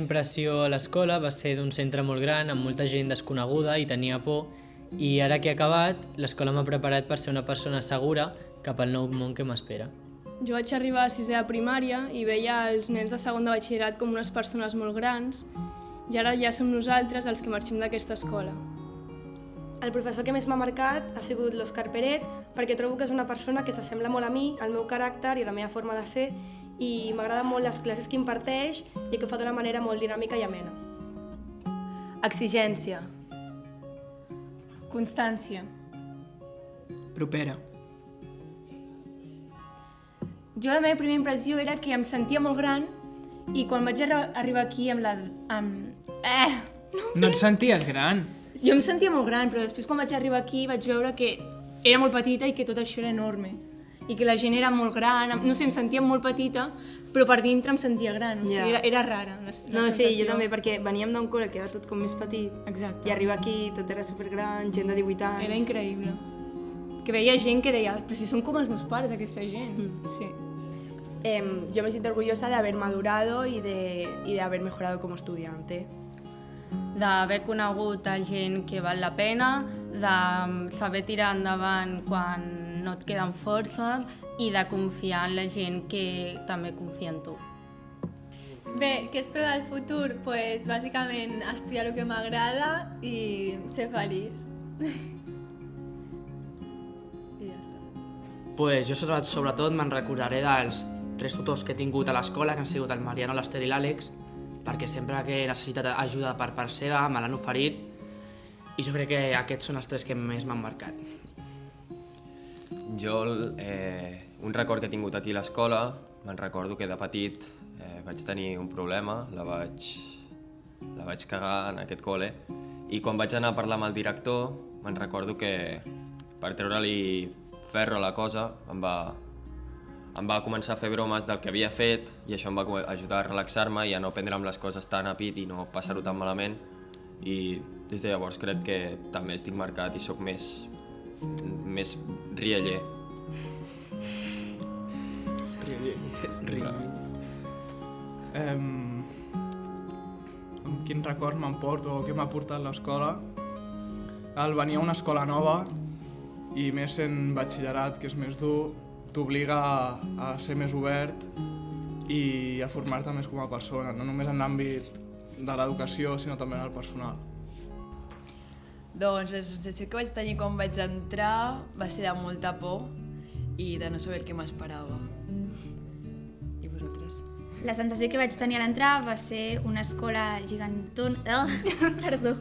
impressió a l'escola va ser d'un centre molt gran, amb molta gent desconeguda i tenia por, i ara que he acabat, l'escola m'ha preparat per ser una persona segura cap al nou món que m'espera. Jo vaig arribar a sisè de primària i veia els nens de segon de batxillerat com unes persones molt grans i ara ja som nosaltres els que marxem d'aquesta escola. El professor que més m'ha marcat ha sigut l'Òscar Peret, perquè trobo que és una persona que s'assembla molt a mi, al meu caràcter i a la meva forma de ser, i m'agraden molt les classes que imparteix i que ho fa d'una manera molt dinàmica i amena. Exigència. Constància. Propera. Jo la meva primera impressió era que em sentia molt gran i quan vaig arribar aquí amb la... No et senties gran? Jo em sentia molt gran, però després quan vaig arribar aquí vaig veure que era molt petita i que tot això era enorme. I que la gent era molt gran, no sé, em sentia molt petita, però per dintre em sentia gran, o sigui, era rara la sensació. Sí, jo també, perquè veníem d'un col·le que era tot com més petit. Exacte. I arribar aquí tot era supergran, gent de 18 anys. Era increïble. Que veia gent que deia, però si són com els meus pares, aquesta gent. Sí. Yo me siento orgullosa de haber madurado y de haber mejorado como estudiante. D'haver conegut a gent que val la pena, de saber tirar endavant quan no et queden forces i de confiar en la gent que també confia en tu. Bé, què espero del futur? Pues bàsicament estudiar el que m'agrada i ser feliç. I ja està. Pues jo sobretot me'n recordaré dels 3 tutors que he tingut a l'escola, que han sigut el Mariano, l'Ester i l'Àlex, perquè sempre que he necessitat ajuda per part seva me l'han oferit i jo crec que aquests són els 3 que més m'han marcat. Jo, un record que he tingut aquí a l'escola, me'n recordo que de petit vaig tenir un problema, la vaig cagar en aquest col·le i quan vaig anar a parlar amb el director me'n recordo que per treure-li ferro a la cosa em va començar a fer bromes del que havia fet i això em va ajudar a relaxar-me i a no prendre'm les coses tan a pit i no passar-ho tan malament i des de llavors crec que també estic marcat i sóc més rialler. Quin record m'emporto o què m'ha portat l'escola? Al venir a una escola nova i més en batxillerat, que és més dur, t'obliga a ser més obert i a formar-te més com a persona, no només en l'àmbit de l'educació, sinó també en el personal. Doncs la sensació que vaig tenir quan vaig entrar va ser de molta por i de no saber què m'esperava. I vosaltres? La sensació que vaig tenir a l'entrar va ser una escola gigantona... Perdó.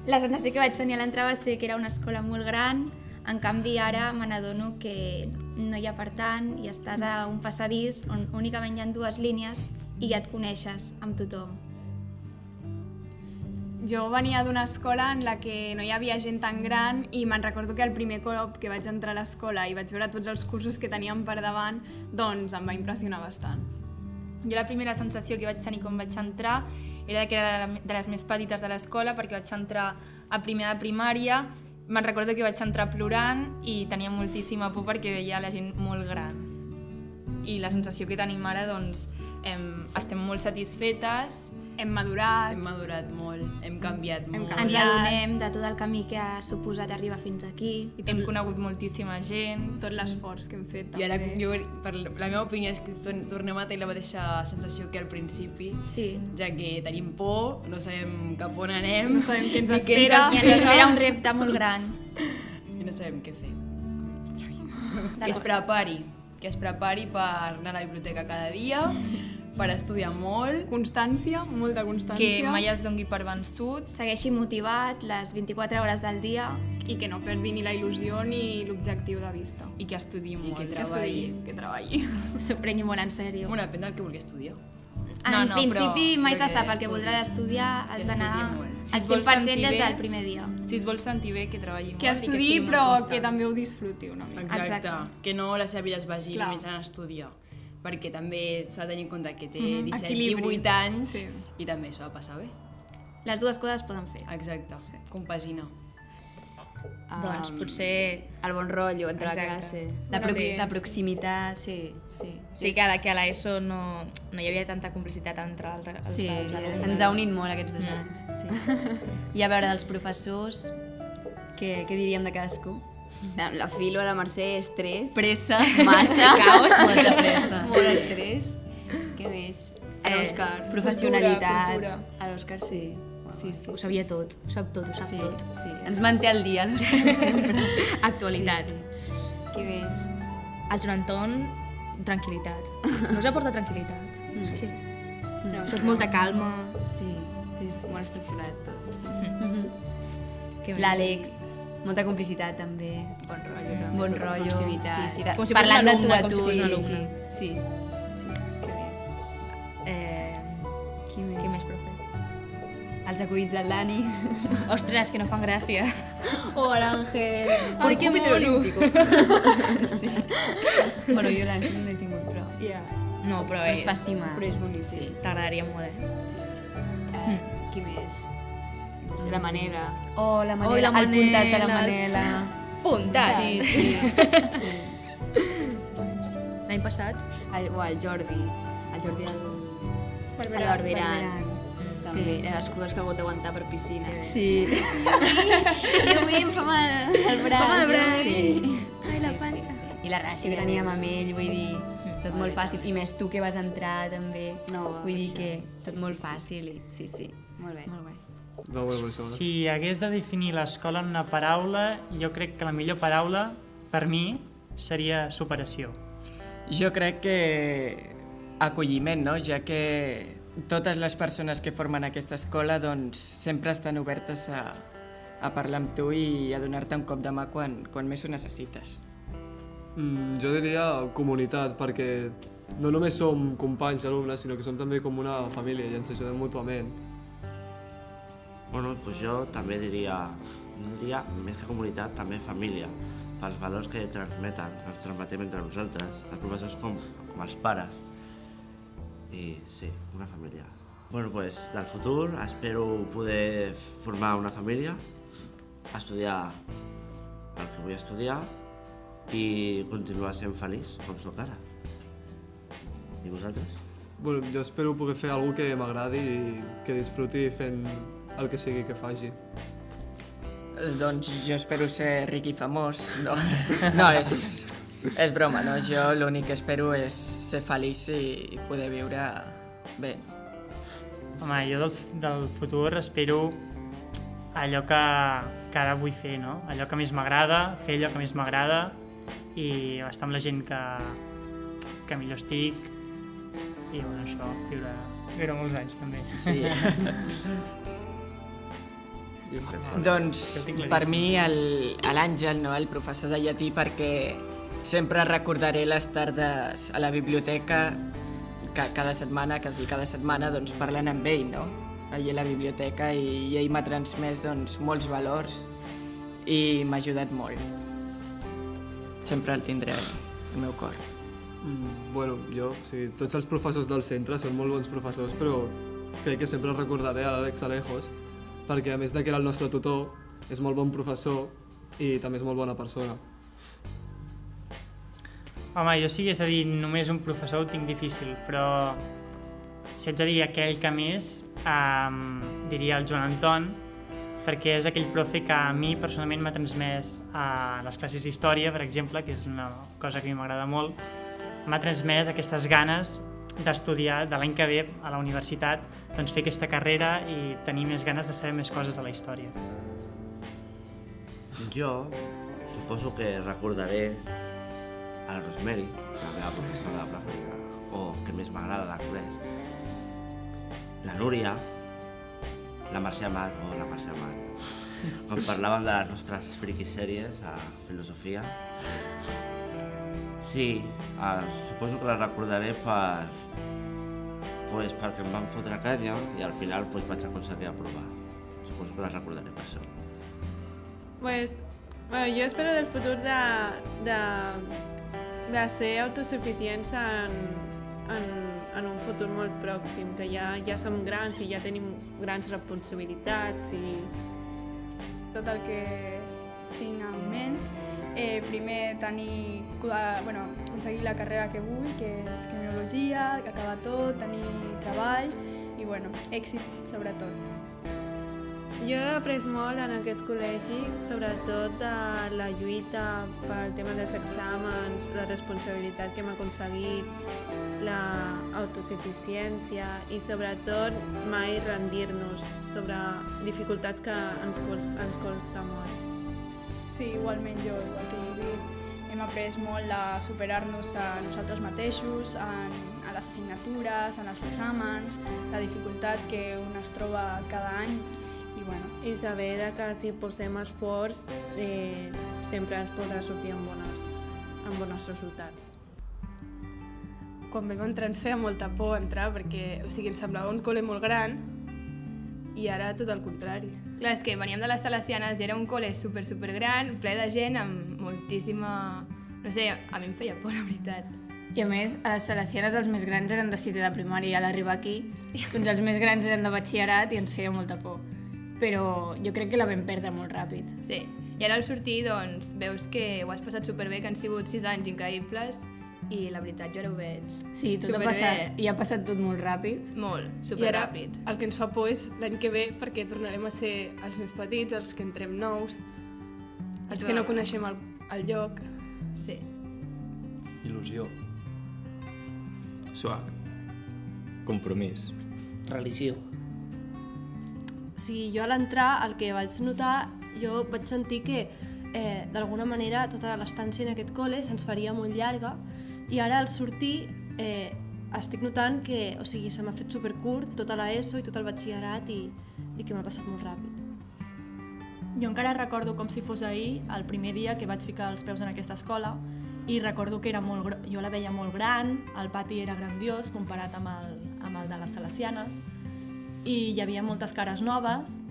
La sensació que vaig tenir a l'entrar va ser que era una escola molt gran. En canvi, ara me n'adono que no hi ha per tant i estàs a un passadís on únicament hi ha 2 línies i ja et coneixes amb tothom. Jo venia d'una escola en la que no hi havia gent tan gran i me'n recordo que el primer cop que vaig entrar a l'escola i vaig veure tots els cursos que teníem per davant, doncs em va impressionar bastant. Jo la primera sensació que vaig tenir quan vaig entrar era que era de les més petites de l'escola perquè vaig entrar a primer de primària. Me'n recordo que vaig entrar plorant i tenia moltíssima por perquè veia la gent molt gran. I la sensació que tenim ara, doncs, estem molt satisfetes. Hem madurat. Hem madurat molt, hem canviat molt. Ens adonem de tot el camí que ha suposat arribar fins aquí. I hem conegut moltíssima gent. Tot l'esforç que hem fet també. I ara, jo, per la meva opinió, és que tornem a tenir la mateixa sensació que al principi. Sí. Ja que tenim por, no sabem cap on anem. No sabem què ens espera. I ens espera un repte molt gran. I no sabem què fer. Que es prepari per anar a la biblioteca cada dia, per estudiar molt. Constància, molta constància. Que mai es doni per vençut. Segueixi motivat les 24 hores del dia. I que no perdi ni la il·lusió ni l'objectiu de vista. I que estudi molt. I que treballi. S'ho prengui molt en sèrio. Bueno, depèn del que vulgui estudiar. En principi mai se sap el que voldràs estudiar, has d'anar al 100% des del primer dia. Si es vol sentir bé, que treballi molt. Que estudiï, però que també ho disfruti una mica. Exacte. Que no la seva vida es basi només en estudiar. Perquè també s'ha de tenir en compte que té 17-18 anys i també s'ho ha de passar bé. Les dues coses es poden fer. Exacte, compagina. Doncs potser... El bon rotllo entre la classe. La proximitat. Sí. Sí, que a l'ESO no hi havia tanta complicitat entre els alumnes. Ens ha unit molt aquests 2 anys. Sí. I a veure, dels professors, què diríem de cadascú? La Filo, la Mercè, estrès. Pressa. Massa. Caos. Molta pressa. Molt estrès. Què més? L'Òscar. Professionalitat. A l'Òscar sí. Sí. Ho sabia tot, ho sap tot. Sí. Ens manté al dia, no sé, sempre. Actualitat. Sí. Què més? El Joan Anton, tranquil·litat. No us aporta tranquil·litat. És que... tot molta calma. Sí. Molt estructurat tot. L'Àlex, molta complicitat també. Bon rotllo també. Bon rotllo. Proximitat. Sí. Com si fos parlant de tu a com tu. si fos un alumne. Sí. Què més? Qui més, profe? Els acudits del Dani. Ostres, que no fan gràcia. O l'Àngel. ¿Por qué olímpico? Sí. Bueno, jo l'Àngel no l'he tingut, però... No, però es fa estimar. Però és boníssim. Sí, t'agradaria molt, Sí. Qui més? No sé, la Manela. Oh, la Manela. El puntat de la Manela. Puntats! Sí. L'any passat? El Jordi. El Jordi Barberan. També, els codors que ha hagut d'aguantar per piscina. Sí. Jo avui em fa mal el braç. Fa mal el braç. Sí. Ai, la panxa. I la gràcia que teníem amb ell, vull dir, tot molt fàcil. I més tu que vas entrar també. Vull dir que tot molt fàcil. Sí. Molt bé. Si hagués de definir l'escola en una paraula, jo crec que la millor paraula, per mi, seria superació. Jo crec que acolliment, no? Ja que totes les persones que formen aquesta escola doncs, sempre estan obertes a parlar amb tu i a donar-te un cop de mà quan més ho necessites. Jo diria comunitat, perquè no només som companys alumnes, sinó que som també com una família i ens ajudem mútuament. Bueno, pues jo també diria més que comunitat, també família, pels valors que ens transmetem entre nosaltres, els professors com els pares. I sí, una família. Bueno, pues del futur espero poder formar una família, estudiar el que vull estudiar i continuar sent feliç com sóc ara. I vosaltres? Bueno, jo espero poder fer alguna que m'agradi i que disfruti fent el que sigui que faci. Doncs jo espero ser ric i famós. No, és broma, no? Jo l'únic que espero és ser feliç i poder viure bé. Home, jo del futur espero allò que ara vull fer, no? Allò que més m'agrada, fer allò que més m'agrada i estar amb la gent que millor estic i, bueno, això, viure molts anys també. Sí. Doncs per mi l'Àngel, no? El professor de llatí, perquè sempre recordaré les tardes a la biblioteca cada setmana, quasi cada setmana, doncs, parlant amb ell, no? Allà a la biblioteca i ell m'ha transmès doncs, molts valors i m'ha ajudat molt. Sempre el tindré al meu cor. Bueno, tots els professors del centre són molt bons professors, però crec que sempre recordaré a l'Àlex Alejos, perquè a més que era el nostre tutor, és molt bon professor i també és molt bona persona. Home, jo si hagués de dir només un professor ho tinc difícil, però si haig de dir aquell que més, diria el Joan Anton, perquè és aquell profe que a mi personalment m'ha transmès a les classes d'història, per exemple, que és una cosa que a mi m'agrada molt, m'ha transmès aquestes ganes d'estudiar de l'any que ve a la universitat, doncs fer aquesta carrera i tenir més ganes de saber més coses de la història. Jo suposo que recordaré a la Rosemary, la meva professora preferida, o que més m'agrada d'anglès, la Núria, la Mercè Amat, quan parlàvem de les nostres friquisèries a filosofia. Sí, suposo que la recordaré perquè em van fotre canya i al final vaig aconseguir aprovar. Suposo que la recordaré per això. Jo espero del futur de ser autosuficients en un futur molt pròxim, que ja som grans i ja tenim grans responsabilitats i tot el que tinc en ment. Primer aconseguir la carrera que vull, que és criminologia, acabar tot, tenir treball i èxit sobretot. Jo he après molt en aquest col·legi, sobretot de la lluita pel tema dels exàmens, la responsabilitat que hem aconseguit, l'autosuficiència i sobretot mai rendir-nos sobre dificultats que ens costa molt. Sí, igualment jo, igual que Judit, hem après molt a superar-nos a nosaltres mateixos, a les assignatures, en els exàmens, la dificultat que un es troba cada any. I saber que si posem esforç sempre ens podrà sortir amb bons resultats. Quan vam entrar ens feia molta por entrar perquè ens semblava un col·le molt gran i ara tot el contrari. Clar, és que veníem de les Salesianes i era un col·le supergran, ple de gent amb moltíssima... No sé, a mi em feia por, la veritat. I a més, a les Salesianes els més grans eren de 6è de primària i a l'arribar aquí, doncs els més grans eren de batxillerat i ens feia molta por. Però jo crec que la vam perdre molt ràpid. Sí, i ara al sortir doncs veus que ho has passat superbé, que han sigut 6 anys increïbles i la veritat jo ara ho veig Sí, tot ha passat, i ha passat tot molt ràpid. Molt, superràpid. I ara el que ens fa por és l'any que ve perquè tornarem a ser els més petits, els que entrem nous, els que no coneixem el lloc. Sí. Il·lusió. Suac. Compromís. Religió. O sigui, jo a l'entrar el que vaig notar, jo vaig sentir que d'alguna manera tota l'estància en aquest col·le se'ns faria molt llarga i ara al sortir estic notant que se m'ha fet supercurt tota l'ESO i tot el batxillerat i que m'ha passat molt ràpid. Jo encara recordo com si fos ahir, el primer dia que vaig ficar els peus en aquesta escola i recordo que jo la veia molt gran, el pati era grandiós comparat amb el de les Salesianes i hi havia moltes cares noves,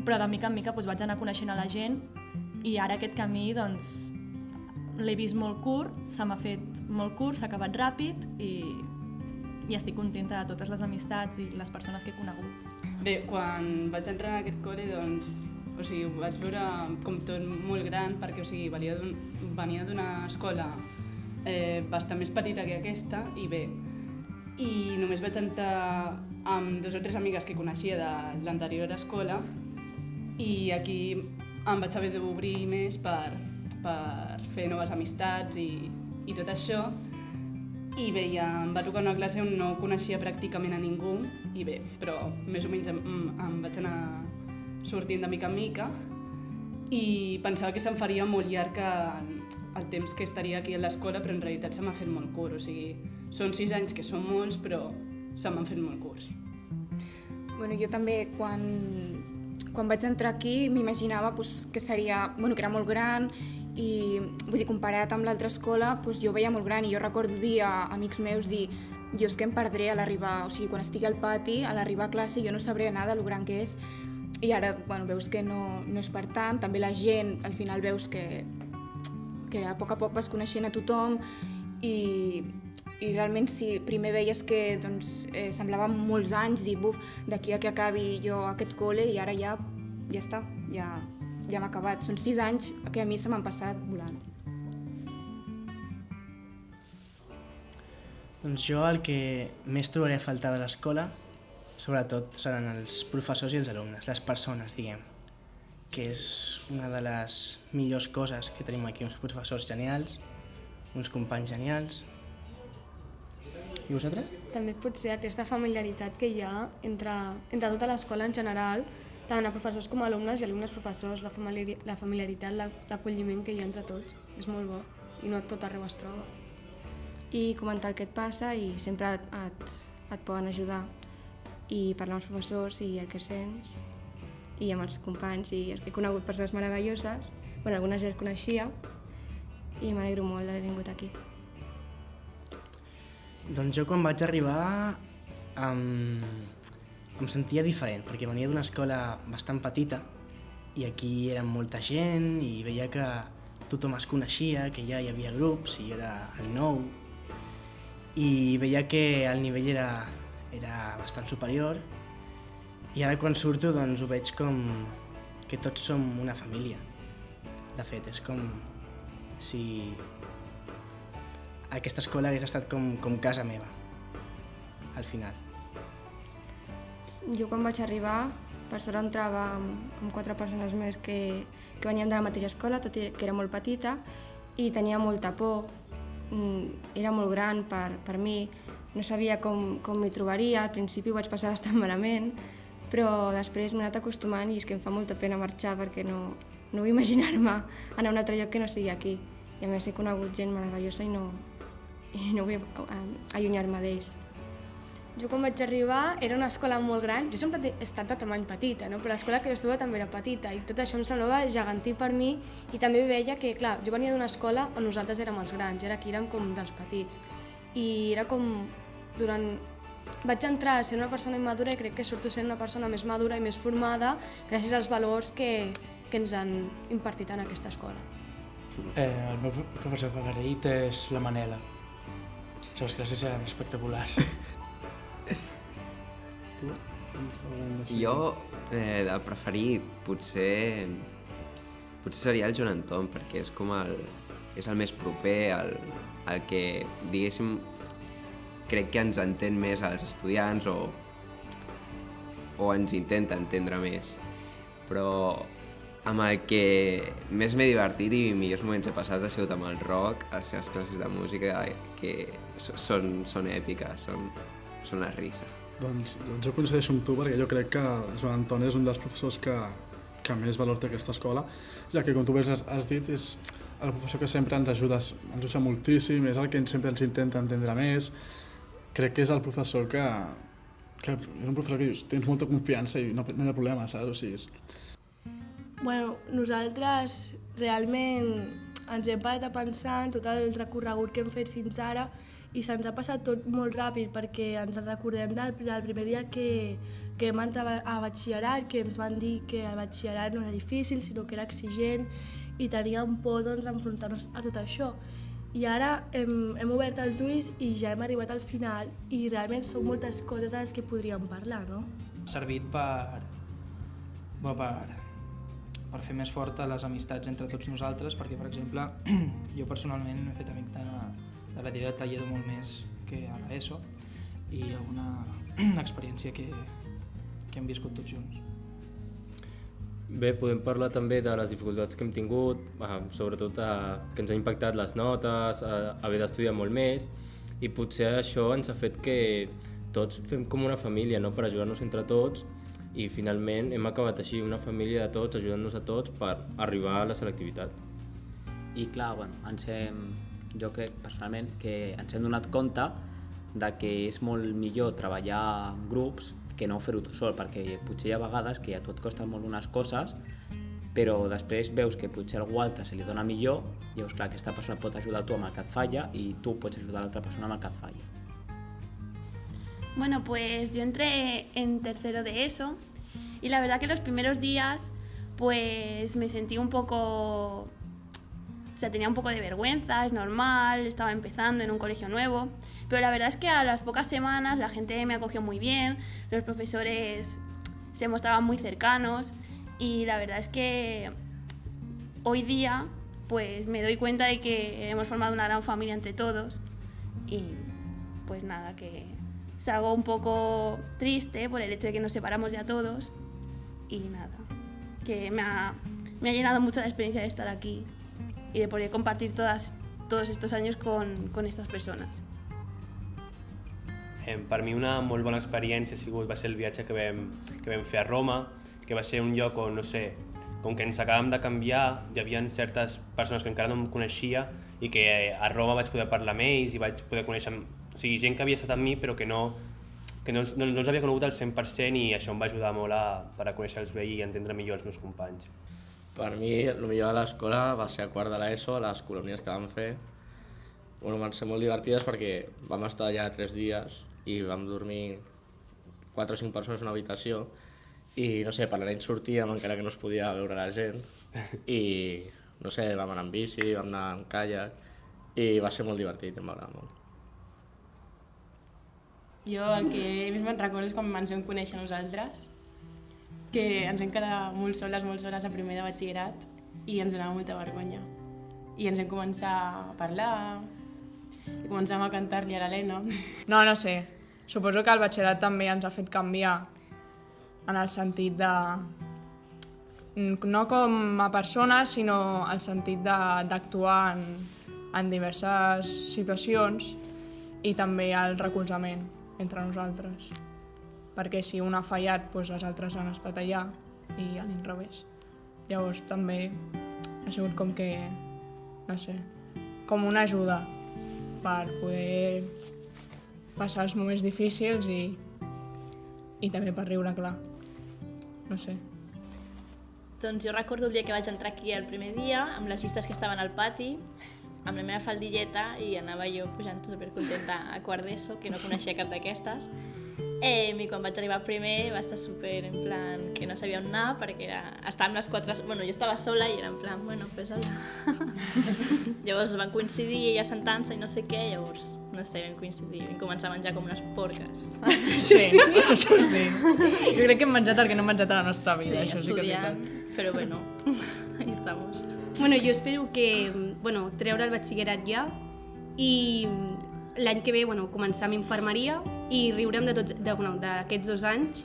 però de mica en mica vaig anar coneixent a la gent i ara aquest camí l'he vist molt curt, se m'ha fet molt curt, s'ha acabat ràpid i estic contenta de totes les amistats i les persones que he conegut. Bé, quan vaig entrar en aquest col·le ho vaig veure com tot molt gran perquè venia d'una escola bastant més petita que aquesta i només vaig entrar amb 2 o 3 amigues que coneixia de l'anterior escola i aquí em vaig haver d'obrir més per fer noves amistats i tot això. I bé, em va tocar una classe on no coneixia pràcticament a ningú i bé, però més o menys em vaig anar sortint de mica en mica i pensava que se'm faria molt llarg el temps que estaria aquí a l'escola, però en realitat se m'ha fet molt curt, són 6 anys que són molts, però se m'han fet molt curts. Jo també, quan vaig entrar aquí, m'imaginava que seria, que era molt gran i, comparat amb l'altra escola, jo veia molt gran i jo recordo dir a amics meus, jo és que em perdré a l'arribar, quan estigui al pati, a l'arribar a classe, jo no sabré nada de lo gran que és. I ara veus que no és per tant, també la gent, al final veus que a poc vas coneixent a tothom i realment si primer veies que semblava molts anys, dir, d'aquí a que acabi jo aquest col·le i ara ja està, ja hem acabat. Són 6 anys que a mi se m'han passat volant. Doncs jo el que més trobaré a faltar de l'escola sobretot seran els professors i els alumnes, les persones, que és una de les millors coses que tenim aquí, uns professors genials, uns companys genials. I vosaltres? També pot ser aquesta familiaritat que hi ha entre tota l'escola en general, tant a professors com a alumnes i alumnes-professors, la familiaritat, l'acolliment que hi ha entre tots. És molt bo i no a tot arreu es troba. I comentar el que et passa i sempre et poden ajudar. I parlar amb els professors i el que sents i amb els companys i he conegut persones meravelloses, algunes ja les coneixia i m'alegro molt d'haver vingut aquí. Doncs jo quan vaig arribar em sentia diferent perquè venia d'una escola bastant petita i aquí era molta gent i veia que tothom es coneixia, que ja hi havia grups i era el nou i veia que el nivell era bastant superior i ara quan surto ho veig com que tots som una família. De fet, és com si aquesta escola hagués estat com casa meva, al final. Jo quan vaig arribar, per sort entrava amb 4 persones més que veníem de la mateixa escola, tot i que era molt petita, i tenia molta por. Era molt gran per mi, no sabia com m'hi trobaria, al principi ho vaig passar bastant malament, però després m'he anat acostumant i és que em fa molta pena marxar perquè no vull imaginar-me anar a un altre lloc que no sigui aquí. I a més he conegut gent meravellosa i no vull allunyar-me d'ells. Jo quan vaig arribar era una escola molt gran, jo sempre he estat de tamany petita, no? Però l'escola que jo estava també era petita i tot això em semblava gegantí per mi i també veia que, clar, jo venia d'una escola on nosaltres érem els grans i ara aquí érem com dels petits. I era com, vaig entrar a ser una persona immadura i crec que surto sent una persona més madura i més formada gràcies als valors que ens han impartit en aquesta escola. El meu professor favorit és la Manela. Les seves classes eren espectaculars. Jo, el preferit, potser seria el Joan Anton, perquè és el més proper, el que, diguéssim, crec que ens entén més als estudiants o ens intenta entendre més. Però amb el que més m'he divertit i millors moments he passat ha sigut amb el rock, a les seves classes de música, que són èpiques, són la risa. Doncs jo coincideixo amb tu perquè jo crec que Joan Anton és un dels professors que més valor té aquesta escola, ja que com tu bé has dit és el professor que sempre ens ajuda moltíssim, és el que sempre ens intenta entendre més. Crec que és el professor que és un professor que tens molta confiança i no hi ha problema, saps? O sigui, Bueno, nosaltres realment ens hem parat a pensar en tot el recorregut que hem fet fins ara i se'ns ha passat tot molt ràpid perquè ens recordem del primer dia que vam entrar a batxillerat, que ens van dir que el batxillerat no era difícil, sinó que era exigent i teníem por d'enfrontar-nos a tot això. I ara hem obert els ulls i ja hem arribat al final i realment són moltes coses a les que podríem parlar, no? Ha servit per fer més fortes les amistats entre tots nosaltres, perquè, per exemple, jo personalment he fet amic de la Tireta Lledó molt més que a l'ESO i alguna experiència que hem viscut tots junts. Bé, podem parlar també de les dificultats que hem tingut, sobretot que ens ha impactat les notes, haver d'estudiar molt més, i potser això ens ha fet que tots fem com una família, no?, per ajudar-nos entre tots, i finalment hem acabat així, una família de tots, ajudant-nos a tots per arribar a la selectivitat. I clar, jo crec personalment que ens hem donat compte de que és molt millor treballar en grups que no fer-ho tu sol, perquè potser hi ha vegades que a tu et costen molt unes coses, però després veus que potser a algú altre se li dona millor i veus, clar, aquesta persona pot ajudar tu amb el que et falla i tu pots ajudar l'altra persona amb el que et falla. Bueno, pues yo entré en tercero de ESO y la verdad que los primeros días pues me sentí un poco, tenía un poco de vergüenza, es normal, estaba empezando en un colegio nuevo, pero la verdad es que a las pocas semanas la gente me acogió muy bien, los profesores se mostraban muy cercanos y la verdad es que hoy día pues me doy cuenta de que hemos formado una gran familia entre todos y pues nada, que es algo un poco triste por el hecho de que nos separamos ya todos y nada, que me ha llenado mucho la experiencia de estar aquí y de poder compartir todos estos años con estas persones. Per mi una molt bona experiència va ser el viatge que vam fer a Roma, que va ser un lloc on, no sé, com que ens acabàvem de canviar, hi havia certes persones que encara no em coneixia i que a Roma vaig poder parlar amb ells i vaig poder conèixer gent que havia estat amb mi però que no els havia conegut al 100% i això em va ajudar molt per a conèixer-los bé i entendre millor els meus companys. Per mi, el millor de l'escola va ser a quart de l'ESO, les colònies que vam fer. Van ser molt divertides perquè vam estar allà 3 dies i vam dormir 4 o 5 persones en una habitació i, no sé, per la nit sortíem encara que no es podia veure la gent i, no sé, vam anar en bici, vam anar en caiac i va ser molt divertit, em va agradar molt. Jo el que més me'n recordo és quan ens vam conèixer nosaltres, que ens vam quedar molt soles a primer de batxillerat i ens donava molta vergonya. I ens vam començar a parlar, i començàvem a cantar-li a l'Helena. No sé. Suposo que el batxillerat també ens ha fet canviar en el sentit de... no com a persones, sinó el sentit d'actuar en diverses situacions i també el recolzament entre nosaltres. Perquè si un ha fallat, doncs les altres han estat allà i a l'inrevés. Llavors també ha sigut com que, no sé, com una ajuda per poder passar els moments difícils i també per riure, clar. No sé. Doncs jo recordo el dia que vaig entrar aquí el primer dia, amb les llistes que estaven al pati, amb la meva faldilleta, i anava jo pujant supercontenta a quart d'ESO, que no coneixia cap d'aquestes. I quan vaig arribar primer va estar super en plan que no sabia on anar, perquè estàvem les quatre... Bueno, jo estava sola i era en plan, bueno, pues hola. Llavors van coincidir ella sentant-se i no sé què, llavors, no sé, vam coincidir, vam començar a menjar com unes porques. Sí, això sí. Jo crec que hem menjat el que no hem menjat a la nostra vida, sí, això sí que és veritat. Però bueno, ahí estamos. Bueno, jo espero que, treure el batxillerat ja i l'any que ve començar amb infermeria i riurem d'aquests 2 anys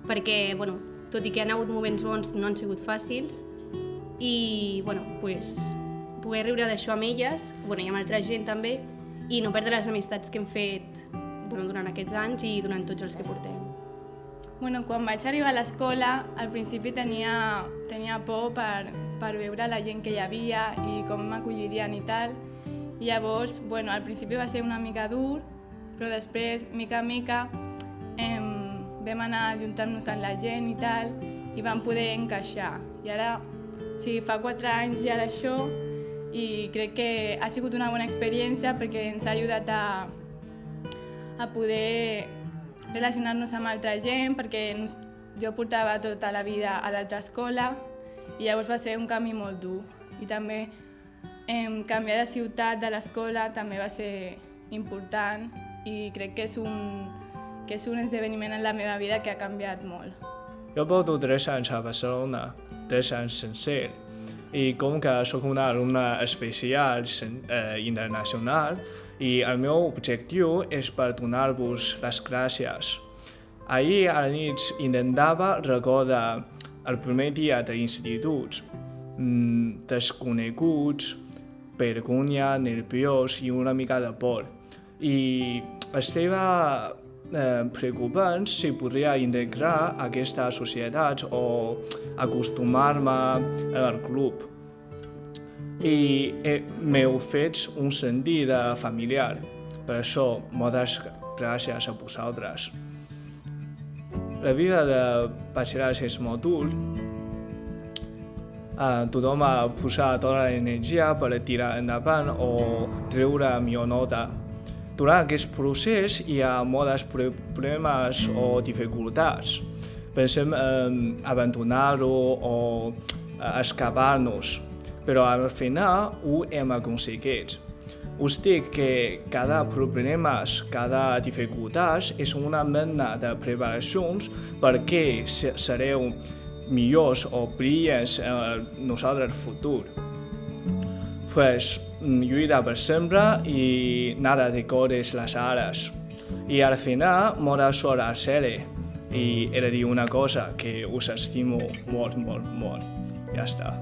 perquè, tot i que han hagut moments bons, no han sigut fàcils i, poder riure d'això amb elles i amb altra gent també i no perdre les amistats que hem fet durant aquests anys i durant tots els que portem. Quan vaig arribar a l'escola, al principi tenia por per veure la gent que hi havia i com m'acollirien i tal. I llavors, al principi va ser una mica dur, però després, mica a mica, vam anar ajuntant-nos amb la gent i tal, i vam poder encaixar. I ara, fa 4 anys ja d'això, i crec que ha sigut una bona experiència perquè ens ha ajudat a poder relacionar-nos amb altra gent, perquè jo portava tota la vida a l'altra escola, i llavors va ser un canvi molt dur. I també canviar de ciutat de l'escola també va ser important i crec que és un esdeveniment en la meva vida que ha canviat molt. Jo porto 3 anys a Barcelona, 3 anys sencer, i com que sóc un alumne especial internacional i el meu objectiu és per donar-vos les gràcies. Ahir a la nit intentava recordar el primer dia d'instituts, desconeguts, vergonya, nerviós i una mica de por. I estava preocupant si podria integrar aquesta societat o acostumar-me al club. I m'heu fet un sentit familiar. Per això, moltes gràcies a vosaltres. La vida de batxillerat és molt dur. Tothom ha posat tota l'energia per tirar endavant o treure millor nota. Durant aquest procés hi ha molts problemes o dificultats. Pensem en abandonar-ho o escapar-nos, però al final ho hem aconseguit. Us dic que cada problema, cada dificultat és una mena de preparacions perquè sereu millors o brillants en nosaltres futur. Lluita per sempre i nada recordes les hores. I al final, molta sort a Cele. I he de dir una cosa, que us estimo molt, molt, molt. Ja està.